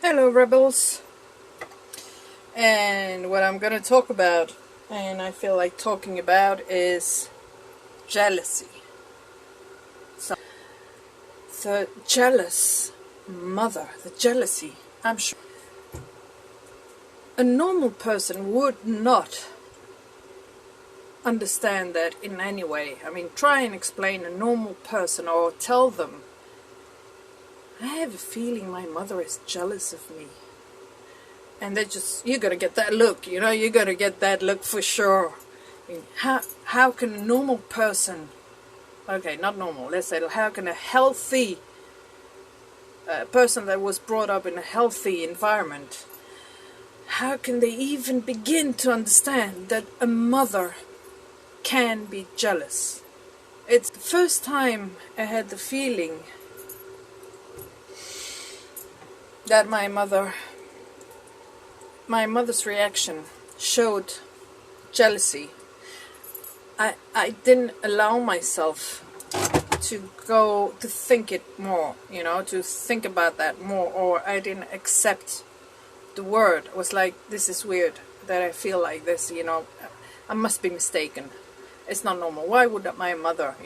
Hello rebels, and what I'm going to talk about, and I feel like talking about, is jealousy. So, the jealous mother, the jealousy, I'm sure a normal person would not understand that in any way. I mean, try and explain a normal person or tell them, I have a feeling my mother is jealous of me. And they just, you're going to get that look, you're going to get that look for sure. I mean, how can a normal person, okay, not normal, let's say, how can a healthy person that was brought up in a healthy environment, how can they even begin to understand that a mother can be jealous? It's the first time I had the feeling that my mother's reaction showed jealousy. I didn't allow myself to go to think it more, to think about that more, or I didn't accept the word. It was like, this is weird that I feel like this, I must be mistaken. It's not normal. Why would my mother,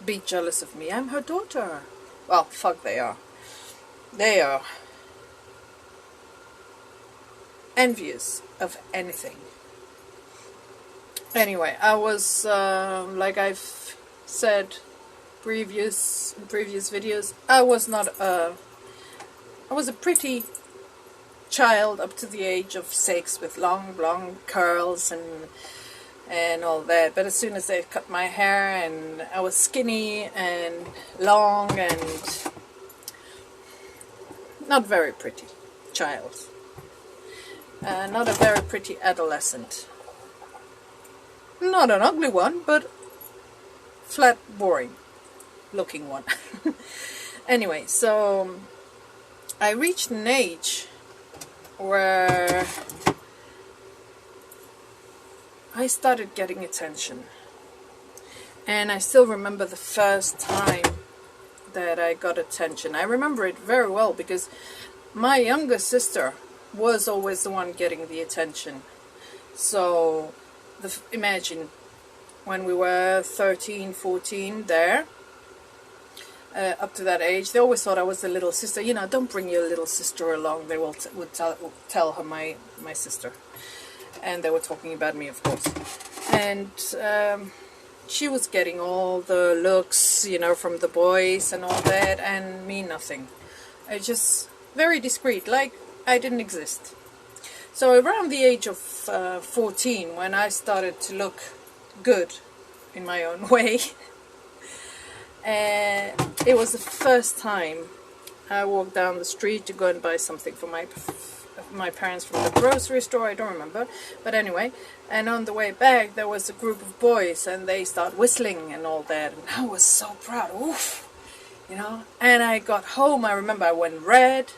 be jealous of me? I'm her daughter. Well, fuck, they are. They are envious of anything. Anyway, I was, like I've said in previous videos, I was a pretty child up to the age of 6 with long blonde curls and all that. But as soon as they cut my hair, and I was skinny and long and not very pretty child. Not a very pretty adolescent. Not an ugly one, but flat, boring looking one. Anyway, so I reached an age where I started getting attention. And I still remember the first time that I got attention. I remember it very well because my younger sister was always the one getting the attention. So imagine when we were 13, 14 there, up to that age, they always thought I was the little sister. Don't bring your little sister along. They would tell her my sister. And they were talking about me, of course. And she was getting all the looks, from the boys and all that, and me nothing. I just very discreet, like I didn't exist. So around the age of 14, when I started to look good in my own way, it was the first time I walked down the street to go and buy something for my parents from the grocery store, I don't remember, but anyway, and on the way back there was a group of boys and they started whistling and all that, and I was so proud, oof, and I got home, I remember I went red,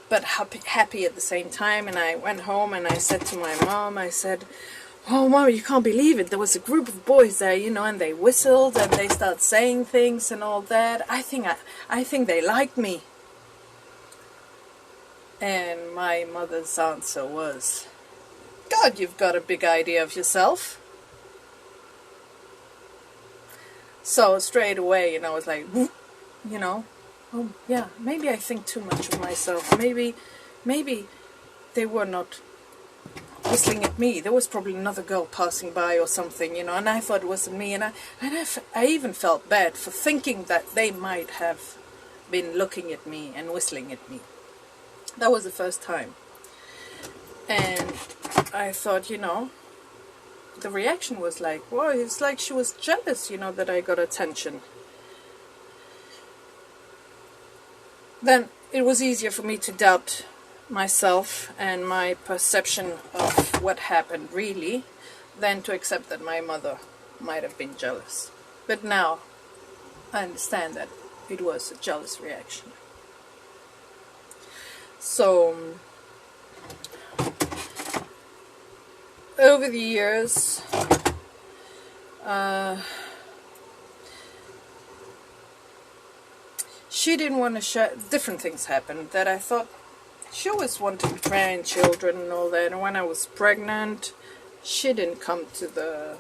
but happy at the same time, and I went home and I said to my mom, I said, oh Mom, you can't believe it, there was a group of boys there, and they whistled and they started saying things and all that, I think they liked me. And my mother's answer was, God, you've got a big idea of yourself. So straight away, I was like, oh yeah, maybe I think too much of myself. Maybe they were not whistling at me. There was probably another girl passing by or something, and I thought it wasn't me. And I even felt bad for thinking that they might have been looking at me and whistling at me. That was the first time. And I thought, the reaction was like, well, it's like she was jealous, that I got attention. Then it was easier for me to doubt myself and my perception of what happened really than to accept that my mother might have been jealous. But now I understand that it was a jealous reaction. So over the years, she didn't want to share. Different things happened that I thought she always wanted grandchildren and all that. And when I was pregnant, she didn't come to the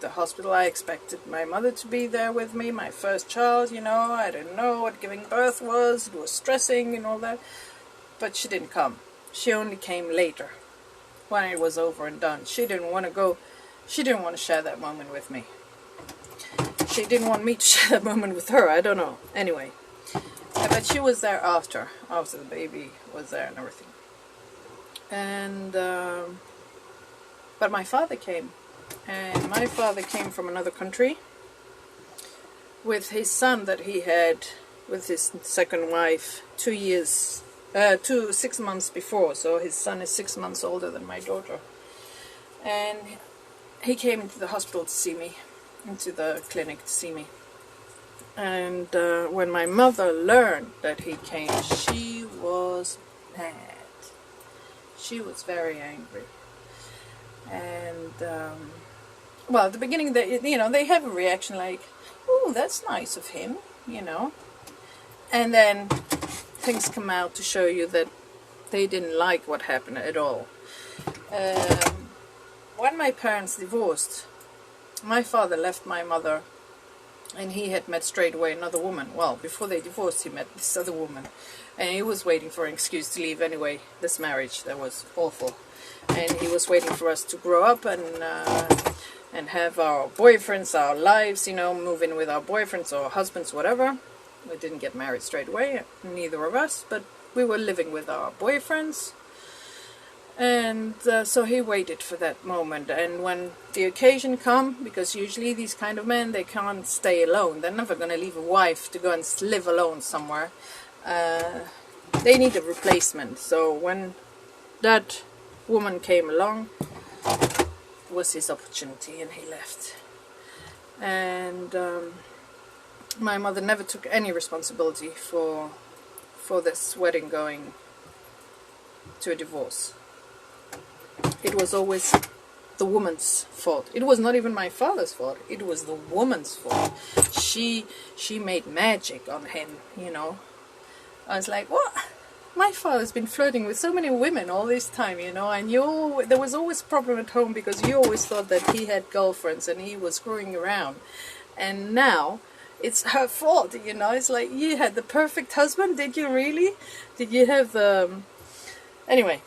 hospital. I expected my mother to be there with me, my first child, you know. I didn't know what giving birth was. It was stressing and all that. But she didn't come. She only came later, when it was over and done. She didn't want to go. She didn't want to share that moment with me. She didn't want me to share that moment with her. I don't know. Anyway. But she was there after the baby was there and everything. And but my father came. And my father came from another country with his son that he had with his second wife 6 months before. So his son is 6 months older than my daughter. And he came into the hospital to see me, into the clinic to see me. And when my mother learned that he came, she was mad. She was very angry. And well, at the beginning, they have a reaction like, "Oh, that's nice of him," you know. And then things come out to show you that they didn't like what happened at all. When my parents divorced, my father left my mother, and he had met straight away another woman. Well, before they divorced, he met this other woman, and he was waiting for an excuse to leave anyway. This marriage, that was awful. And he was waiting for us to grow up and have our boyfriends, our lives, you know, move in with our boyfriends or husbands, whatever. We didn't get married straight away, neither of us, but we were living with our boyfriends. And so he waited for that moment. And when the occasion come, because usually these kind of men, they can't stay alone. They're never going to leave a wife to go and live alone somewhere. They need a replacement. So when that woman came along, it was his opportunity, and he left. And my mother never took any responsibility for this wedding going to a divorce. It was always the woman's fault. It was not even my father's fault. It was the woman's fault. She made magic on him, you know. I was like, what? My father's been flirting with so many women all this time, you know, and there was always a problem at home because you always thought that he had girlfriends and he was screwing around. And now it's her fault, you know. It's like, you had the perfect husband, did you really? Did you have the... Anyway,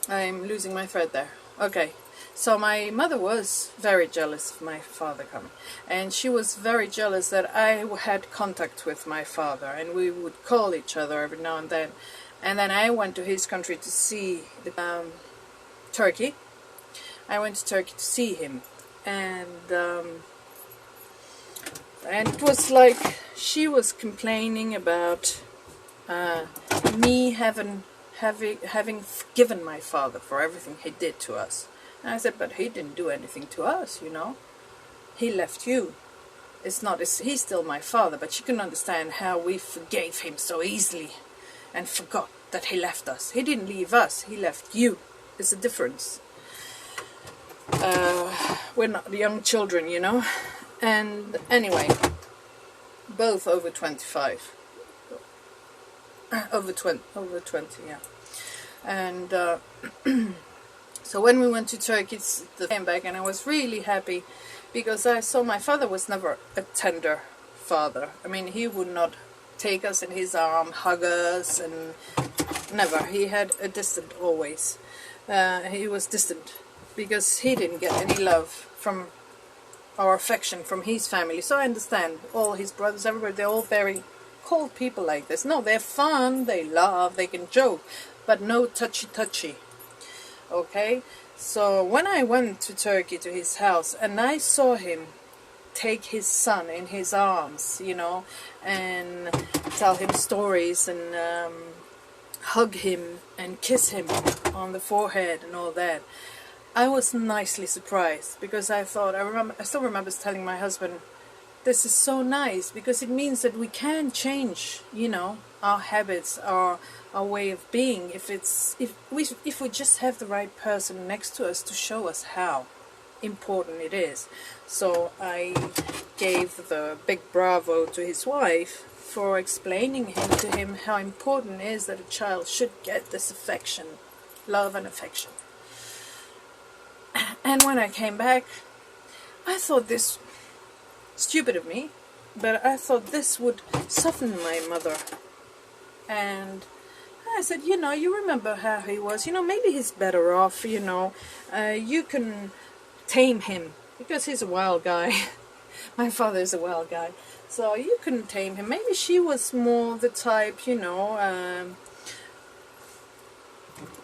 I'm losing my thread there. Okay, so my mother was very jealous of my father coming, and she was very jealous that I had contact with my father, and we would call each other every now and then. And then I went to his country to see Turkey. I went to Turkey to see him, and it was like she was complaining about me having forgiven my father for everything he did to us. And I said, but he didn't do anything to us, you know. He left you. He's still my father, but you can understand how we forgave him so easily and forgot that he left us. He didn't leave us, he left you. There's a difference. We're not young children, you know. And anyway, both over 25. Over 20, yeah. And so when we went to Turkey, I came back, and I was really happy because I saw my father was never a tender father. I mean, he would not take us in his arm, hug us, and never. He had a distant always. He was distant because he didn't get any love from or affection from his family. So I understand all his brothers, everybody, they're all very cold people like this. No, they're fun, they laugh, they can joke, but no touchy-touchy. Okay? So when I went to Turkey to his house and I saw him take his son in his arms, you know, and tell him stories and hug him and kiss him on the forehead and all that, I was nicely surprised because I thought, I still remember telling my husband, this is so nice because it means that we can change, you know, our habits, our way of being if we just have the right person next to us to show us how. important it is. So I gave the big bravo to his wife for explaining to him how important it is that a child should get this affection, love and affection. And when I came back, I thought this, stupid of me, but I thought this would soften my mother. And I said, you know, you remember how he was, you know, maybe he's better off, you know, you can tame him, because he's a wild guy. My father is a wild guy, so you can tame him. Maybe she was more the type, you know,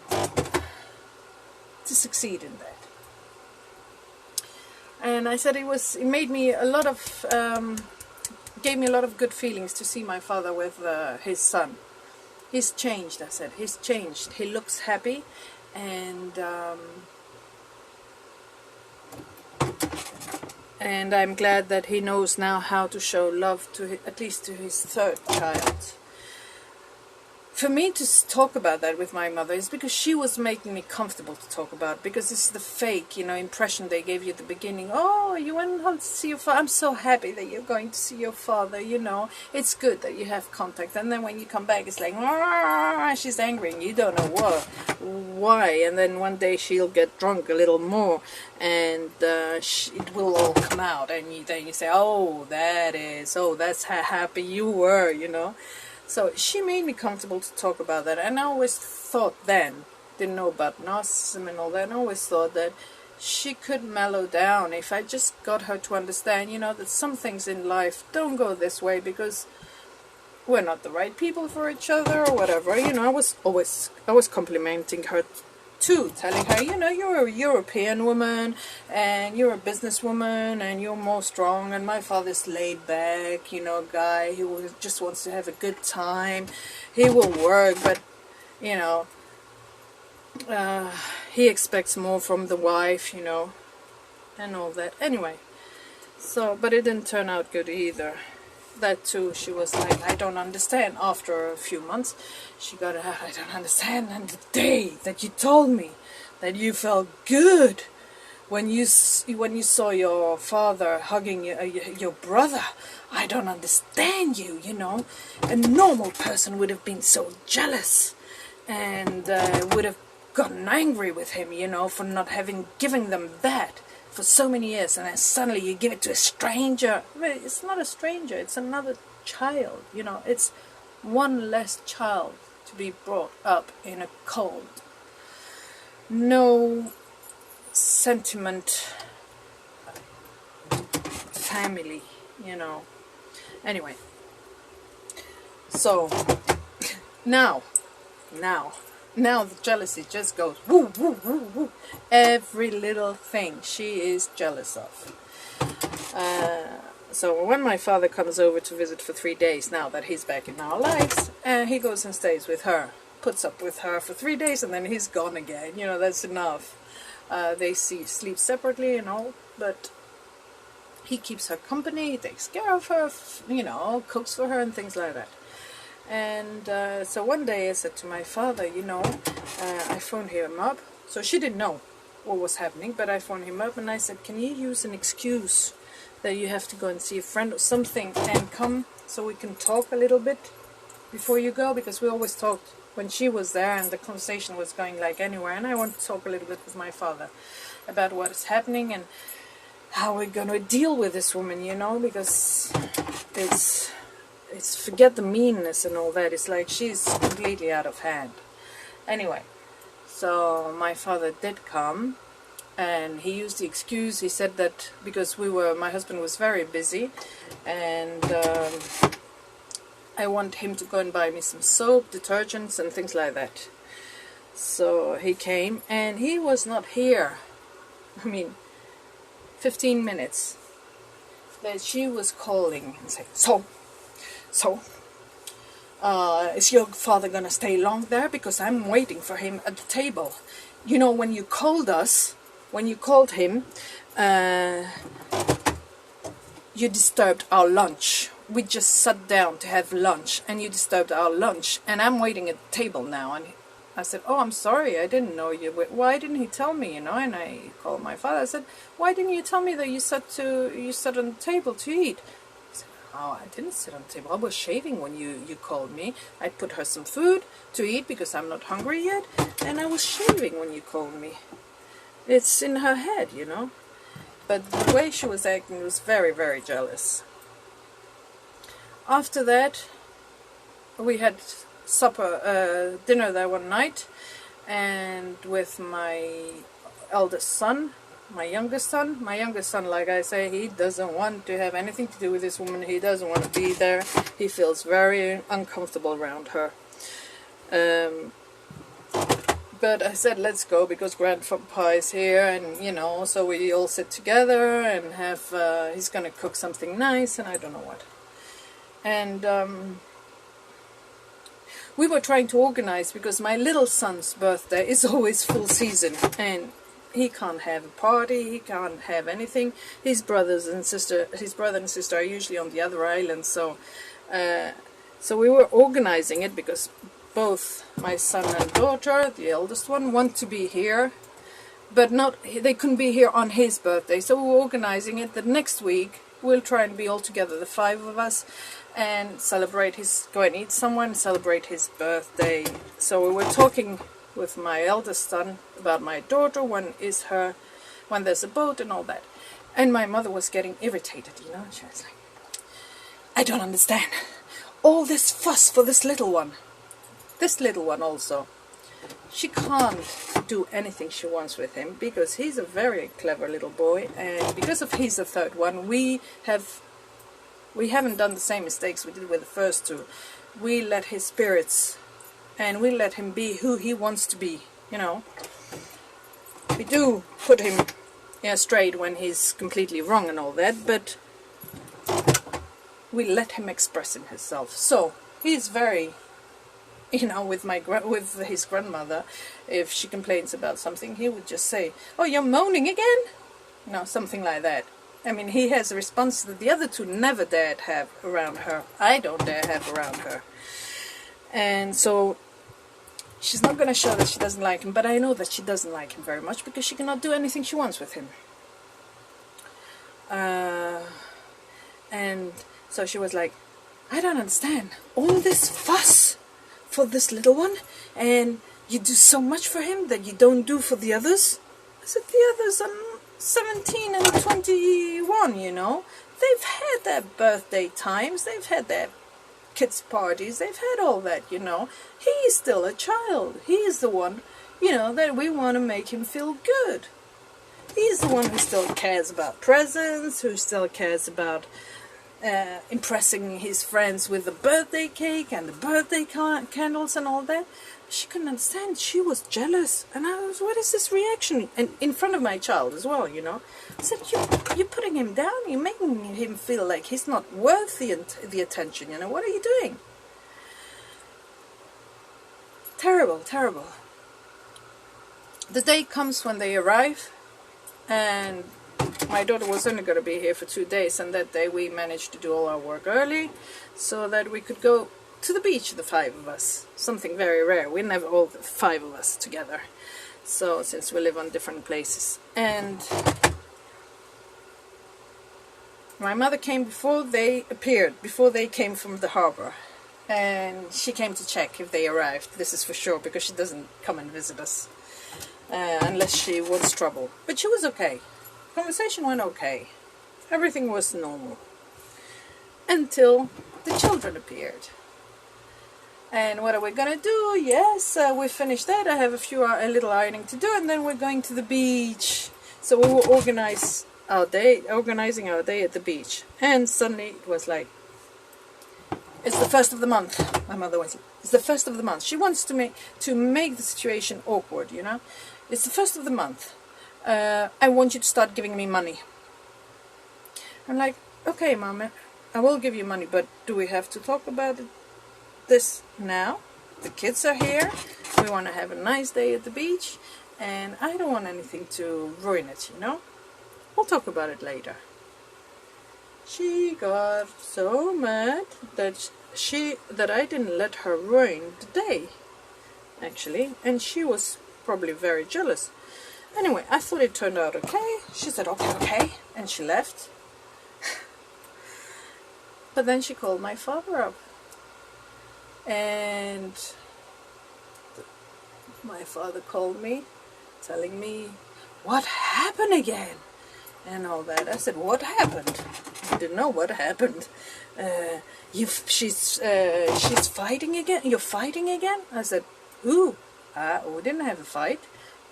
to succeed in that. And I said it made me a lot of, gave me a lot of good feelings to see my father with his son. He's changed, I said, he's changed. He looks happy, and I'm glad that he knows now how to show love to at least to his third child. For me to talk about that with my mother is because she was making me comfortable to talk about it, because it's the fake, you know, impression they gave you at the beginning. Oh, you went home to see your father. I'm so happy that you're going to see your father, you know. It's good that you have contact. And then when you come back, it's like, she's angry and you don't know why. And then one day she'll get drunk a little more, and it will all come out. And then you say, oh, that's how happy you were, you know. So she made me comfortable to talk about that, and I always thought then, didn't know about narcissism and all that, and I always thought that she could mellow down if I just got her to understand, you know, that some things in life don't go this way because we're not the right people for each other or whatever. You know, I was complimenting her too, telling her, you know, you're a European woman and you're a businesswoman and you're more strong, and my father's laid back, you know, guy who just wants to have a good time. He will work, but, you know, he expects more from the wife, you know, and all that. Anyway, so, but it didn't turn out good either. That too, she was like, I don't understand. After a few months, she got out, I don't understand. And the day that you told me that you felt good when you saw your father hugging your brother, I don't understand you, you know. A normal person would have been so jealous and would have gotten angry with him, you know, for not having given them that for so many years, and then suddenly you give it to a stranger. It's not a stranger, it's another child, you know. It's one less child to be brought up in a cold, no sentiment family, you know. Anyway, so now the jealousy just goes woo, woo, woo, woo. Every little thing she is jealous of. So when my father comes over to visit for 3 days, now that he's back in our lives, he goes and stays with her, puts up with her for 3 days, and then he's gone again. You know, that's enough. They sleep separately and all, but he keeps her company, he takes care of her, you know, cooks for her and things like that. And so one day I said to my father, you know, I phoned him up. So she didn't know what was happening, but I phoned him up and I said, can you use an excuse that you have to go and see a friend or something and come so we can talk a little bit before you go? Because we always talked when she was there and the conversation was going like anywhere, and I want to talk a little bit with my father about what is happening and how we're going to deal with this woman, you know, because it's forget the meanness and all that. It's like she's completely out of hand. Anyway, so my father did come, and he used the excuse. He said that because my husband was very busy, and I want him to go and buy me some soap, detergents, and things like that. So he came, and he was not here. I mean, 15 minutes. That she was calling and saying, So, is your father gonna stay long there? Because I'm waiting for him at the table. You know, when you called him, you disturbed our lunch. We just sat down to have lunch, and you disturbed our lunch, and I'm waiting at the table now. And I said, oh, I'm sorry, I didn't know you. Why didn't he tell me, you know? And I called my father. I said, why didn't you tell me that you sat on the table to eat? He said, oh, I didn't sit on the table. I was shaving when you called me. I put her some food to eat because I'm not hungry yet. And I was shaving when you called me. It's in her head, you know? But the way she was acting was very, very jealous. After that, we had dinner there one night, and with my eldest son, my youngest son, like I say, he doesn't want to have anything to do with this woman. He doesn't want to be there. He feels very uncomfortable around her. But I said, let's go, because Grandpa is here, and you know, so we all sit together and have, he's gonna cook something nice, and I don't know what. And we were trying to organize, because my little son's birthday is always full season, and he can't have a party, he can't have anything. His brother and sister are usually on the other island, so we were organizing it, because both my son and daughter, the eldest one, want to be here, but they couldn't be here on his birthday. So we were organizing it that next week we'll try and be all together, the 5 of us, and go and eat somewhere and celebrate his birthday. So we were talking with my eldest son about my daughter, when there's a boat and all that. And my mother was getting irritated, you know. She was like, I don't understand. All this fuss for this little one. This little one also. She can't do anything she wants with him, because he's a very clever little boy, and because of he's the third one, we haven't done the same mistakes we did with the first 2. We let his spirits, and we let him be who he wants to be, you know. We do put him straight when he's completely wrong and all that, but we let him express himself. So he's very, you know, with his grandmother, if she complains about something, he would just say, oh, you're moaning again? You know, something like that. I mean, he has a response that the other 2 never dared have around her. I don't dare have around her. And so she's not going to show that she doesn't like him, but I know that she doesn't like him very much, because she cannot do anything she wants with him. And so she was like, I don't understand. All this fuss for this little one, and you do so much for him that you don't do for the others. I said, the others are 17 and 21, you know. They've had their birthday times, they've had their kids' parties, they've had all that, you know. He's still a child. He's the one, you know, that we want to make him feel good. He's the one who still cares about presents, who still cares about impressing his friends with the birthday cake and the birthday candles and all that. She couldn't understand. She was jealous. And I was, what is this reaction? And in front of my child as well, you know. I said, you're putting him down. You're making him feel like he's not worth the attention, you know. What are you doing? Terrible, terrible. The day comes when they arrive, and my daughter was only going to be here for 2 days, and that day we managed to do all our work early so that we could go to the beach, the 5 of us. Something very rare. We never all the 5 of us together. So, since we live on different places. And my mother came before they appeared, before they came from the harbor. And she came to check if they arrived. This is for sure, because she doesn't come and visit us unless she wants trouble. But she was okay. Conversation went okay. Everything was normal. Until the children appeared. And what are we gonna do? Yes, we finished that. I have a little ironing to do, and then we're going to the beach. So we were organizing our day at the beach. And suddenly it was like, it's the 1st of the month. My mother went, it's the 1st of the month. She wants to make the situation awkward, you know. It's the 1st of the month. I want you to start giving me money. I'm like, okay, Mama, I will give you money, but do we have to talk about this now? The kids are here. We want to have a nice day at the beach, and I don't want anything to ruin it, you know. We'll talk about it later. She got so mad that I didn't let her ruin the day. actually, and she was probably very jealous. Anyway, I thought it turned out okay. She said, okay, and she left. But then she called my father up, and my father called me, telling me, what happened again? And all that. I said, what happened? I didn't know what happened. She's fighting again? You're fighting again? I said, ooh, we didn't have a fight.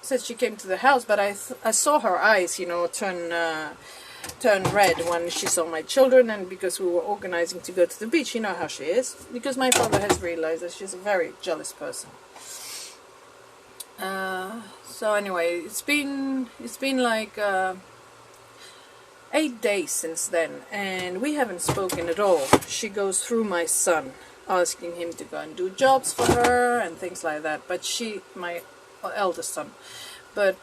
Said she came to the house, but I saw her eyes, you know, turn red when she saw my children, and because we were organizing to go to the beach. You know how she is, because my father has realized that she's a very jealous person. So anyway, it's been like 8 days since then, and we haven't spoken at all. She goes through my son, asking him to go and do jobs for her and things like that. But my eldest son, but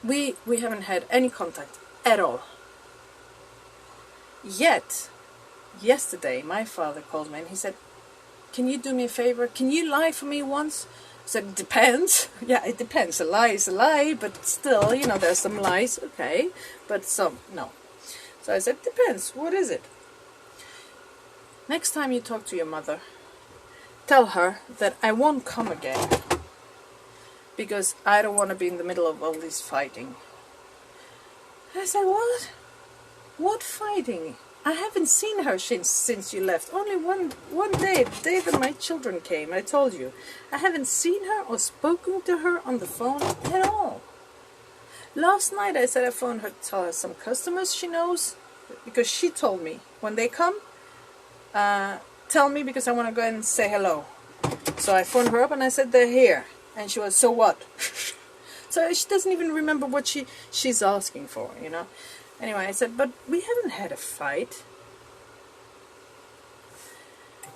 we haven't had any contact at all. Yet yesterday my father called me and he said, can you do me a favor? Can you lie for me once? I said, it depends. Yeah, it depends. A lie is a lie, but still, you know, there's some lies, okay, but some no. So I said, depends. What is it? Next time you talk to your mother, tell her that I won't come again, because I don't want to be in the middle of all this fighting. I said, what? What fighting? I haven't seen her since you left. Only one day, the day that my children came, I told you. I haven't seen her or spoken to her on the phone at all. Last night I said I phoned her to tell her some customers she knows, because she told me, when they come, tell me, because I want to go and say hello. So I phoned her up and I said, they're here. And she was, so what? So she doesn't even remember what she's asking for, you know. Anyway, I said, but we haven't had a fight.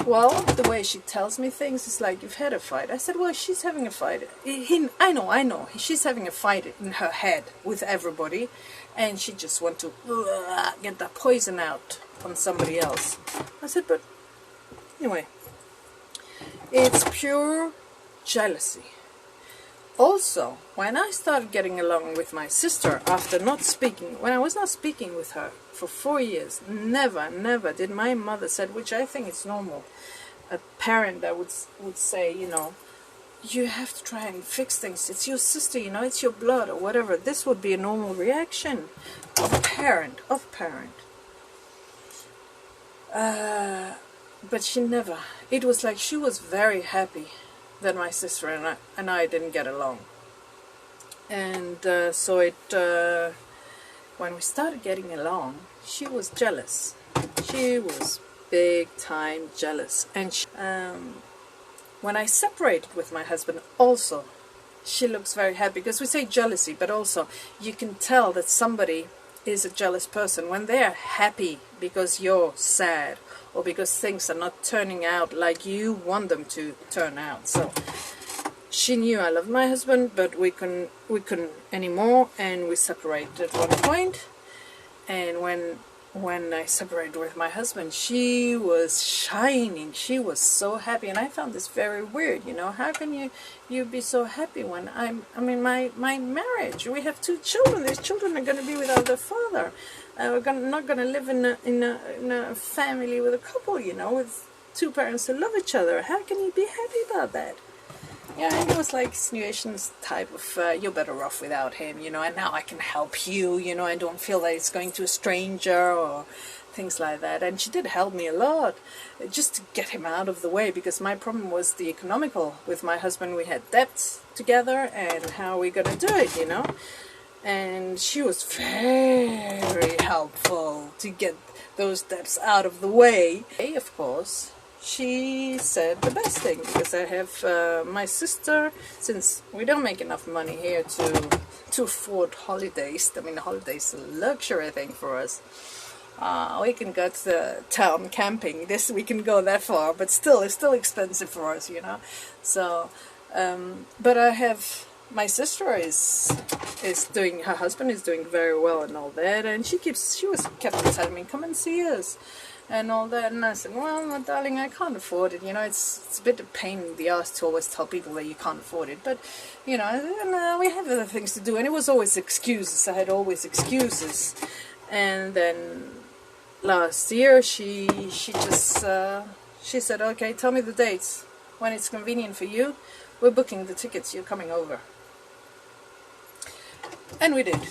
Well, the way she tells me things is like, you've had a fight. I said, well, she's having a fight. I know. She's having a fight in her head with everybody. And she just wants to get that poison out on somebody else. I said, but anyway, it's pure jealousy. Also, when I started getting along with my sister after when I was not speaking with her for 4 years, never did my mother said, which I think is normal, a parent that would say, you know, you have to try and fix things. It's your sister, you know, it's your blood or whatever. This would be a normal reaction of parent. But she never. It was like she was very happy that my sister and I didn't get along. And so when we started getting along, she was jealous. She was big time jealous. And when I separated with my husband also, she looks very happy, because we say jealousy, but also you can tell that somebody is a jealous person when they are happy because you're sad, or because things are not turning out like you want them to turn out. So she knew I loved my husband, but we couldn't anymore, and we separated at one point. And when I separated with my husband, she was shining. She was so happy, and I found this very weird. You know, how can you be so happy when my marriage? We have 2 children. These children are going to be without their father. We're not going to live in a family with a couple. You know, with 2 parents who love each other. How can you be happy about that? Yeah, and it was like insinuations type of, you're better off without him, you know, and now I can help you, you know, I don't feel that it's going to a stranger or things like that. And she did help me a lot, just to get him out of the way, because my problem was the economical. With my husband, we had debts together, and how are we going to do it, you know? And she was very helpful to get those debts out of the way. Of course, she said the best thing, because I have my sister, since we don't make enough money here to afford holidays. I mean, holidays is a luxury thing for us. We can go to the town camping. We can go that far, but still, it's still expensive for us, you know. So, but I have, my sister her husband is doing very well and all that, and she kept telling me, come and see us. and all that. And I said, well, my darling, I can't afford it. You know, it's a bit of pain in the ass to always tell people that you can't afford it. But, you know, and, we have other things to do. And it was always excuses. I had always excuses. And then last year, she just, she said, okay, tell me the dates. When it's convenient for you, we're booking the tickets. You're coming over. And we did.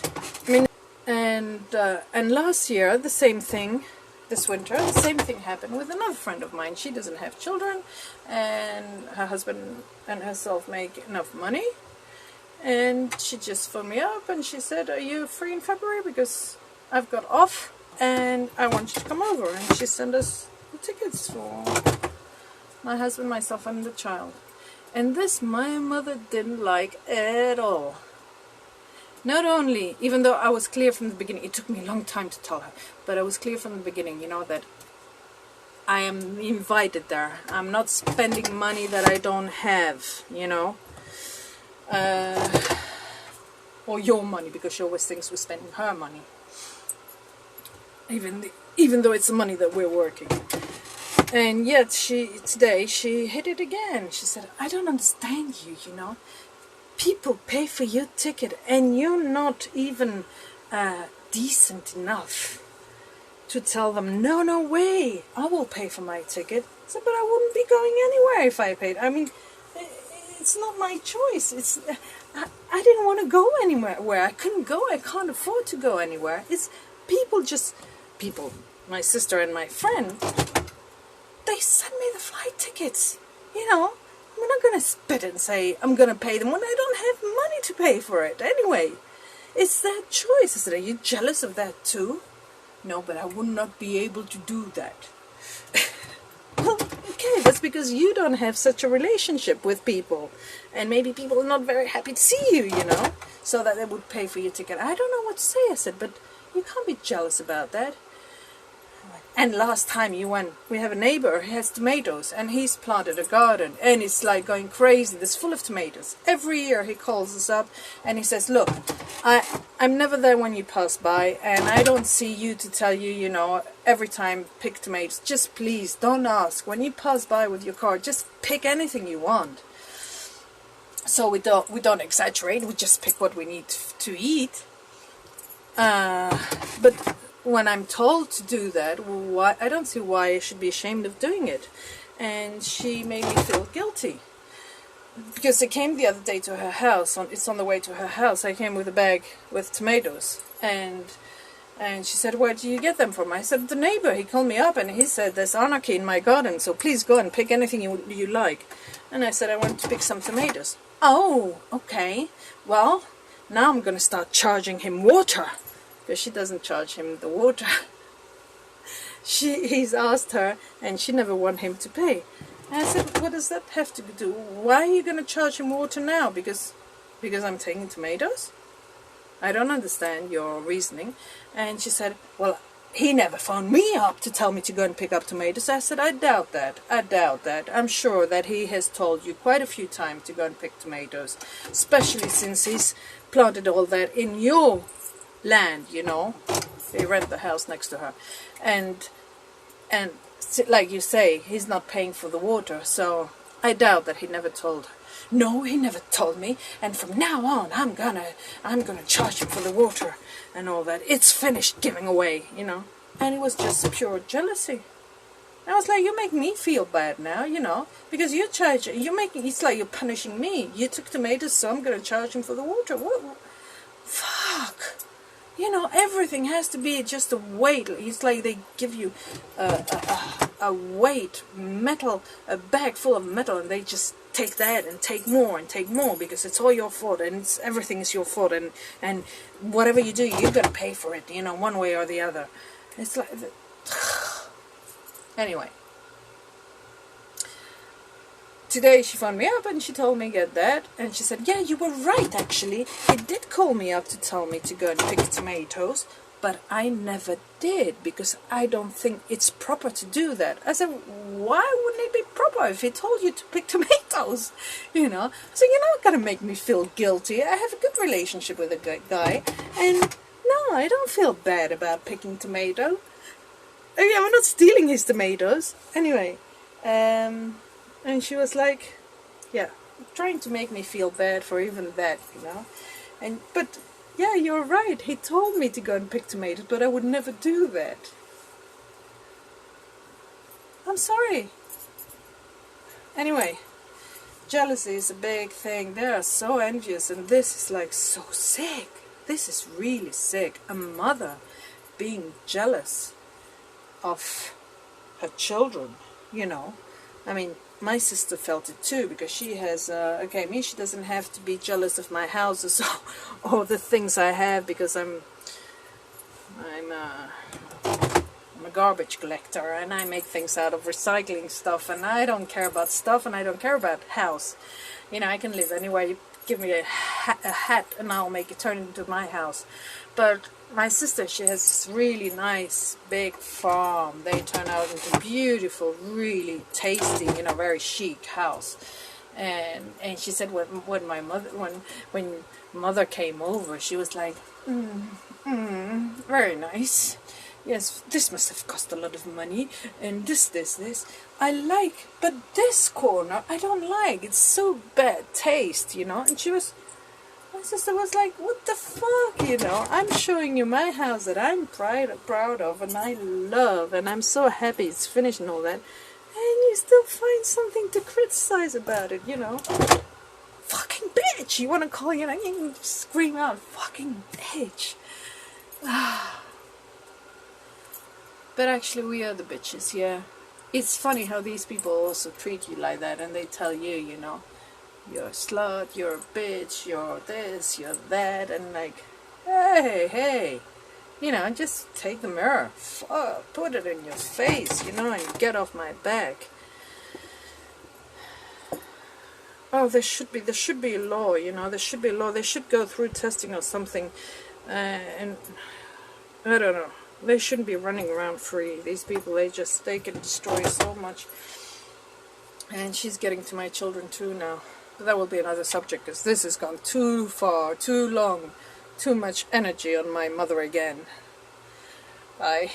I mean, and last year, the same thing. This winter, the same thing happened with another friend of mine. She doesn't have children, and her husband and herself make enough money. And she just phoned me up and she said, are you free in February? Because I've got off and I want you to come over. And she sent us the tickets for my husband, myself, and the child. And this my mother didn't like at all. Not only, even though I was clear from the beginning, it took me a long time to tell her, but I was clear from the beginning, you know, that I am invited there. I'm not spending money that I don't have, you know. Or your money, because she always thinks we're spending her money. Even though it's the money that we're working. And yet, today, she hit it again. She said, I don't understand you, you know. People pay for your ticket and you're not even decent enough to tell them, no way, I will pay for my ticket. I said, but I wouldn't be going anywhere if I paid. I mean, it's not my choice. I didn't want to go anywhere where I couldn't go. I can't afford to go anywhere. It's people, my sister and my friend, they send me the flight tickets, you know. I'm not going to spit and say I'm going to pay them when I don't have money to pay for it. Anyway, it's their choice. I said, are you jealous of that too? No, but I would not be able to do that. Well, okay, that's because you don't have such a relationship with people. And maybe people are not very happy to see you, you know, so that they would pay for your ticket. I don't know what to say. I said, but you can't be jealous about that. And last time you went, we have a neighbor who has tomatoes, and he's planted a garden, and it's like going crazy. It's full of tomatoes. Every year he calls us up, and he says, look, I'm never there when you pass by, and I don't see you to tell you, you know, every time pick tomatoes. Just please, don't ask. When you pass by with your car, just pick anything you want. So we don't exaggerate. We just pick what we need to eat. But when I'm told to do that, why, I don't see why I should be ashamed of doing it. And she made me feel guilty. Because I came the other day to her house, it's on the way to her house, I came with a bag with tomatoes. And she said, where do you get them from? I said, the neighbor, he called me up and he said, there's anarchy in my garden, so please go and pick anything you like. And I said, I want to pick some tomatoes. Oh, okay. Well, now I'm going to start charging him water. Because she doesn't charge him the water. He's asked her, and she never want him to pay. And I said, what does that have to do? Why are you going to charge him water now? Because I'm taking tomatoes? I don't understand your reasoning. And she said, well, he never phoned me up to tell me to go and pick up tomatoes. I said, I doubt that. I'm sure that he has told you quite a few times to go and pick tomatoes. Especially since he's planted all that in your land, you know. They rent the house next to her. And like you say, he's not paying for the water. So I doubt that he never told her. No, he never told me, and from now on I'm gonna charge him for the water and all that. It's finished giving away, you know. And it was just pure jealousy. I was like, you make me feel bad now, you know, because it's like you're punishing me. You took tomatoes, so I'm gonna charge him for the water. What? Fuck. You know, everything has to be just a weight. It's like they give you a weight, metal, a bag full of metal, and they just take that and take more because it's all your fault, and everything is your fault, and whatever you do, you're gonna pay for it, you know, one way or the other. It's like anyway. Today she phoned me up and she told me get that, and she said, yeah, you were right actually. He did call me up to tell me to go and pick tomatoes, but I never did because I don't think it's proper to do that. I said, why wouldn't it be proper if he told you to pick tomatoes? You know, so you're not going to make me feel guilty. I have a good relationship with a guy, and no, I don't feel bad about picking tomato. yeah, we're not stealing his tomatoes. Anyway, and she was like, yeah, trying to make me feel bad for even that, you know. But yeah, you're right. He told me to go and pick tomatoes, but I would never do that. I'm sorry. Anyway, jealousy is a big thing. They are so envious, and this is like so sick. This is really sick. A mother being jealous of her children, you know. I mean, my sister felt it too, because she has, she doesn't have to be jealous of my houses or the things I have, because I'm a garbage collector, and I make things out of recycling stuff, and I don't care about stuff, and I don't care about house. You know, I can live anywhere. You give me a hat and I'll make it turn into my house. But my sister, she has this really nice big farm. They turn out into beautiful, really tasty, you know, very chic house. And she said when mother came over, she was like, very nice. Yes, this must have cost a lot of money, and this. I like, but this corner I don't like. It's so bad taste, you know. And my sister was like, what the fuck, you know. I'm showing you my house that I'm proud of, and I love, and I'm so happy it's finished and all that. And you still find something to criticize about it, you know. Fucking bitch, you want to call, you know, you can scream out, fucking bitch. But actually we are the bitches, yeah. It's funny how these people also treat you like that, and they tell you, you know, you're a slut, you're a bitch, you're this, you're that, and like, hey, you know, just take the mirror, put it in your face, you know, and get off my back. Oh, there should be a law, you know, there should be a law. They should go through testing or something, and I don't know. They shouldn't be running around free. These people, they can destroy so much. And she's getting to my children too now. But that will be another subject, because this has gone too far, too long, too much energy on my mother again. Bye.